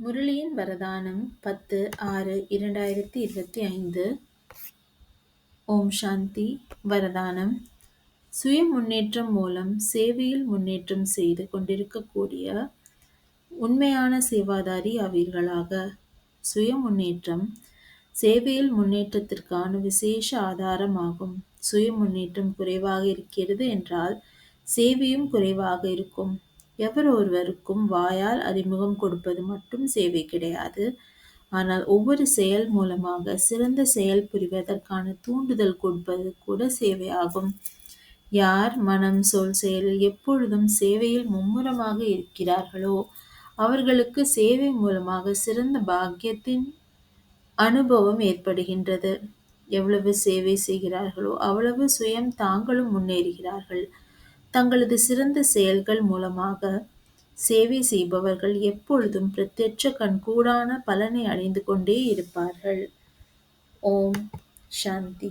முரளியின் வரதானம் 10/6/2025. ஓம் சாந்தி. வரதானம்: சுய முன்னேற்றம் மூலம் சேவையில் முன்னேற்றம் செய்து கொண்டிருக்கக்கூடிய உண்மையான சேவாதாரி ஆவீர்களாக. சுய முன்னேற்றம் சேவையில் முன்னேற்றத்திற்கான விசேஷ ஆதாரமாகும். சுய முன்னேற்றம் குறைவாக இருக்கிறது என்றால் சேவையும் குறைவாக இருக்கும். எவர் ஒருவருக்கும் வாயால் அறிமுகம் கொடுப்பது மட்டும் சேவை கிடையாது. ஆனால் ஒவ்வொரு செயல் மூலமாக சிறந்த செயல் புரிவதற்கான தூண்டுதல் கொடுப்பது கூட சேவையாகும். யார் மனம், சொல், செயலில் எப்பொழுதும் சேவையில் மும்முரமாக இருக்கிறார்களோ அவர்களுக்கு சேவை மூலமாக சிறந்த பாக்கியத்தின் அனுபவம் ஏற்படுகின்றது. எவ்வளவு சேவை செய்கிறார்களோ அவ்வளவு சுயம் தாங்களும் முன்னேறுகிறார்கள். தங்களது சிறந்த செயல்கள் மூலமாக சேவை செய்பவர்கள் எப்பொழுதும் பிரத்யட்ச கண்கூடான பலனை அடைந்து கொண்டே இருப்பார்கள். ஓம் சாந்தி.